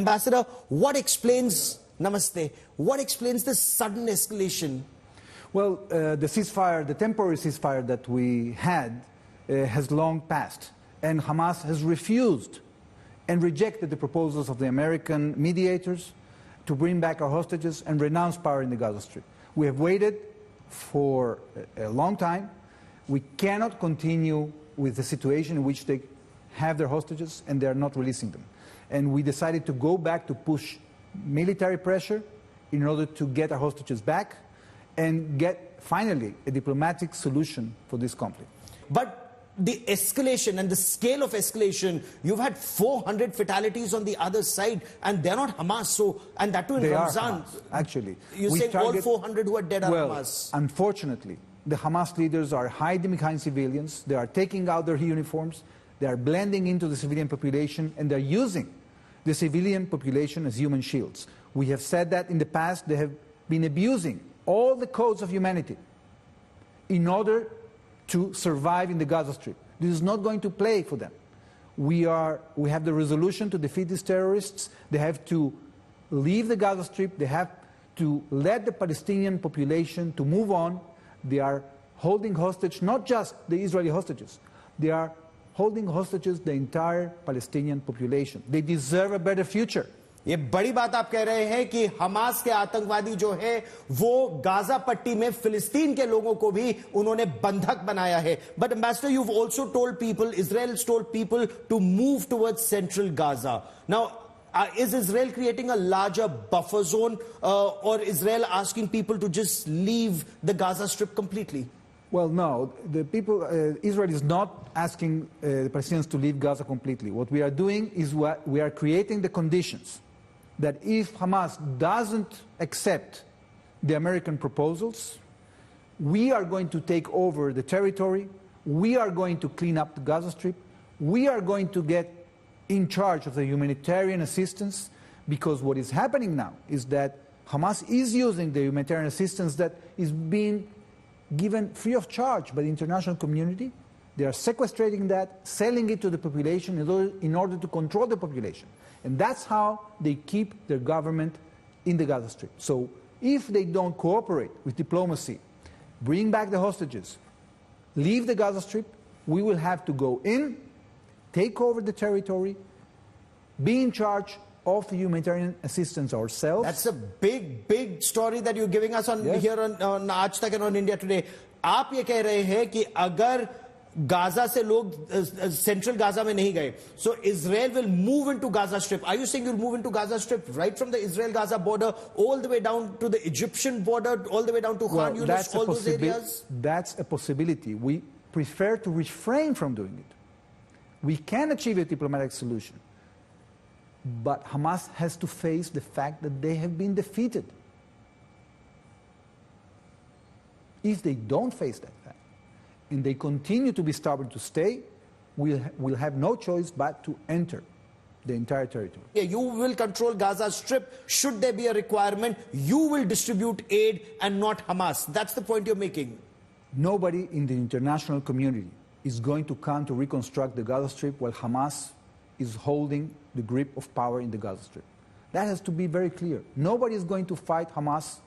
Ambassador, what explains, Namaste, what explains this sudden escalation? Well, the ceasefire, the temporary ceasefire that we had has long passed, and Hamas has refused and rejected the proposals of the American mediators to bring back our hostages and renounce power in the Gaza Strip. We have waited for a long time. We cannot continue with the situation in which they have their hostages and they are not releasing them. And we decided to go back to push military pressure in order to get our hostages back and get, finally, a diplomatic solution for this conflict. But the escalation and the scale of escalation, you've had 400 fatalities on the other side, and they're not Hamas, so, and that too in Ramzan. Are Hamas, actually. You're saying all 400 who are dead are Hamas? Unfortunately, the Hamas leaders are hiding behind civilians, they are taking out their uniforms, they are blending into the civilian population, and they're using the civilian population as human shields. We have said that in the past. They have been abusing all the codes of humanity in order to survive in the Gaza Strip. This is not going to play for them. We have the resolution to defeat these terrorists. They have to leave the Gaza Strip. They have to let the Palestinian population to move on. They are holding hostage not just the Israeli hostages. They are holding hostages the entire Palestinian population. They deserve a better future. ये बड़ी बात आप कह रहे हैं कि Hamas के आतंकवादी जो है वो गाजा पट्टी में फिलिस्तीन के लोगों को भी उन्होंने बंधक बनाया है. But Ambassador, you've also told people, Israel's told people to move towards central Gaza. Now, is Israel creating a larger buffer zone or Israel asking people to just leave the Gaza Strip completely? Well, no. The people, Israel is not asking the Palestinians to leave Gaza completely. What we are doing is we are creating the conditions that if Hamas doesn't accept the American proposals, we are going to take over the territory, we are going to clean up the Gaza Strip, we are going to get in charge of the humanitarian assistance, because what is happening now is that Hamas is using the humanitarian assistance that is being given free of charge by the international community. They are sequestrating that, selling it to the population in order to control the population. And that's how they keep their government in the Gaza Strip. So if they don't cooperate with diplomacy, bring back the hostages, leave the Gaza Strip, we will have to go in, take over the territory, be in charge of the humanitarian assistance ourselves. That's a big, big story that you're giving us on here on Aaj Tak and on India Today. आप ये कह रहे हैं कि अगर Gaza से लोग central Gaza में नहीं गए, so Israel will move into Gaza Strip. Are you saying you'll move into Gaza Strip right from the Israel-Gaza border all the way down to the Egyptian border, all the way down to Khan Yunis, all those areas? That's a possibility. We prefer to refrain from doing it. We can achieve a diplomatic solution, but Hamas has to face the fact that they have been defeated. If they don't face that fact, and they continue to be stubborn to stay, we'll have no choice but to enter the entire territory. Yeah, you will control Gaza Strip. Should there be a requirement, you will distribute aid and not Hamas. That's the point you're making. Nobody in the international community is going to come to reconstruct the Gaza Strip while Hamas is holding the grip of power in the Gaza Strip. That has to be very clear. Nobody is going to fight Hamas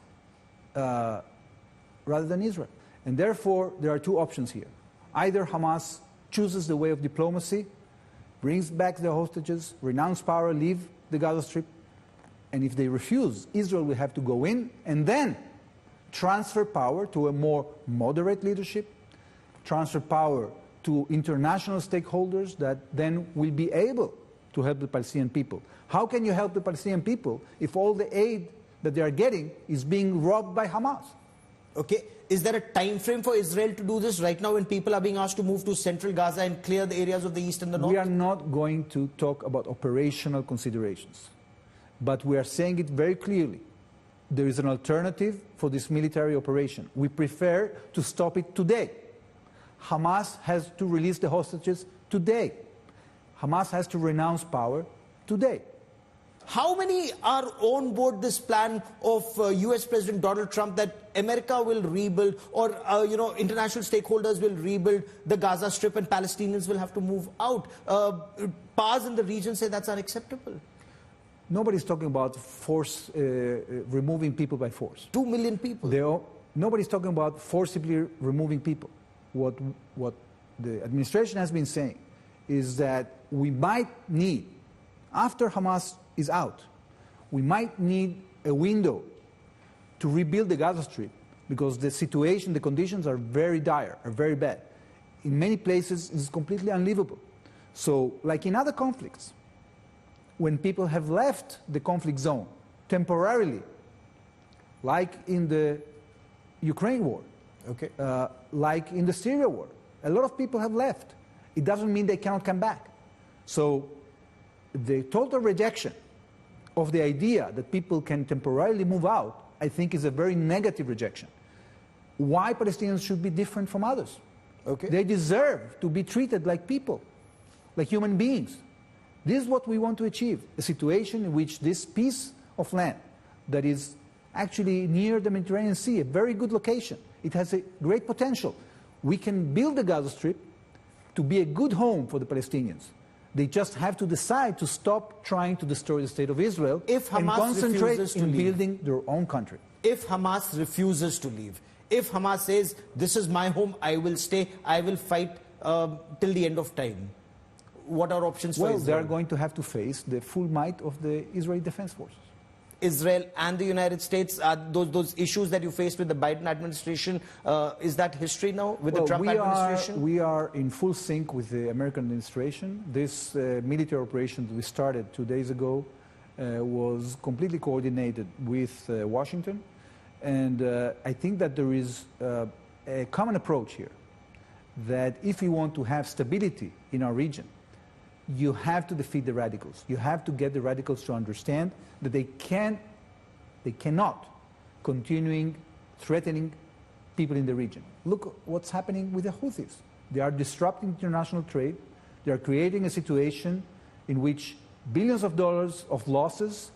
rather than Israel. And therefore, there are two options here. Either Hamas chooses the way of diplomacy, brings back the hostages, renounce power, leave the Gaza Strip, and if they refuse, Israel will have to go in and then transfer power to a more moderate leadership, transfer power to international stakeholders that then will be able to help the Palestinian people. How can you help the Palestinian people if all the aid that they are getting is being robbed by Hamas? Okay. Is there a time frame for Israel to do this right now when people are being asked to move to central Gaza and clear the areas of the east and the north? We are not going to talk about operational considerations, but we are saying it very clearly. There is an alternative for this military operation. We prefer to stop it today. Hamas has to release the hostages today. Hamas has to renounce power today. How many are on board this plan of US President Donald Trump that America will rebuild or international stakeholders will rebuild the Gaza Strip and Palestinians will have to move out? Powers in the region say that's unacceptable. Nobody's talking about force, removing people by force. 2 million people. Nobody's talking about forcibly removing people. What the administration has been saying is that we might need, after Hamas is out, we might need a window to rebuild the Gaza Strip, because the situation, the conditions are very dire, are very bad. In many places, it's completely unlivable. So, like in other conflicts, when people have left the conflict zone temporarily, like in the Ukraine war, like in the Syria war, a lot of people have left. It doesn't mean they cannot come back. So the total rejection of the idea that people can temporarily move out, I think, is a very negative rejection. Why Palestinians should be different from others? They deserve to be treated like people, like human beings. This is what we want to achieve, a situation in which this piece of land that is actually near the Mediterranean Sea, a very good location, it has a great potential. We can build the Gaza Strip to be a good home for the Palestinians. They just have to decide to stop trying to destroy the state of Israel and concentrate in building their own country. If Hamas refuses to leave, if Hamas says, this is my home, I will stay, I will fight till the end of time, what are options for Israel? Well, they're going to have to face the full might of the Israeli Defense Forces. Israel and the United States, those issues that you faced with the Biden administration, is that history now with the Trump administration? We are in full sync with the American administration. This military operation that we started 2 days ago was completely coordinated with Washington. And I think that there is a common approach here, that if you want to have stability in our region, you have to defeat the radicals. You have to get the radicals to understand that they cannot continuing threatening people in the region. Look what's happening with the Houthis. They are disrupting international trade. They are creating a situation in which billions of dollars of losses,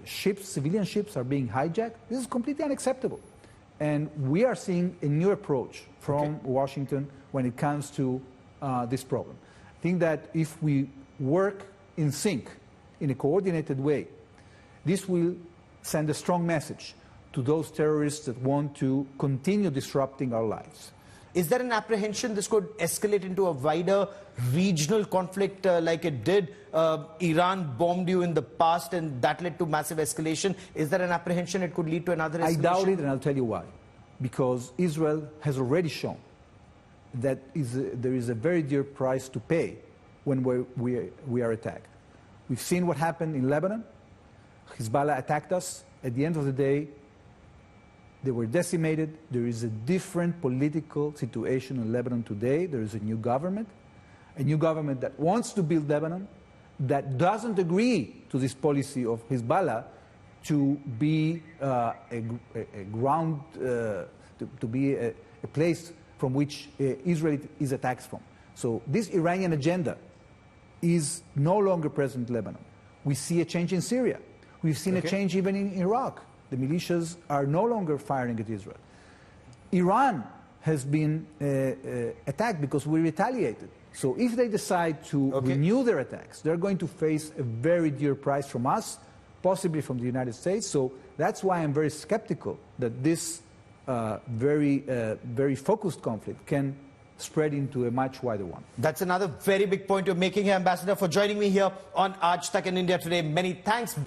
ships, civilian ships are being hijacked. This is completely unacceptable. And we are seeing a new approach from Washington when it comes to this problem. I think that if we work in sync, in a coordinated way, this will send a strong message to those terrorists that want to continue disrupting our lives. Is there an apprehension this could escalate into a wider regional conflict like it did? Iran bombed you in the past and that led to massive escalation. Is there an apprehension it could lead to another escalation? I doubt it, and I'll tell you why. Because Israel has already shown that there is a very dear price to pay when we are attacked. We've seen what happened in Lebanon. Hezbollah attacked us. At the end of the day, they were decimated. There is a different political situation in Lebanon today. There is a new government that wants to build Lebanon, that doesn't agree to this policy of Hezbollah to be a place from which Israel is attacked from. So this Iranian agenda is no longer present in Lebanon. We see a change in Syria. We've seen a change even in Iraq. The militias are no longer firing at Israel. Iran has been attacked because we retaliated. So if they decide to renew their attacks, they're going to face a very dear price from us, possibly from the United States. So that's why I'm very skeptical that this very focused conflict can spread into a much wider one. That's another very big point you're making here, Ambassador, for joining me here on Aaj Tak in India today. Many thanks.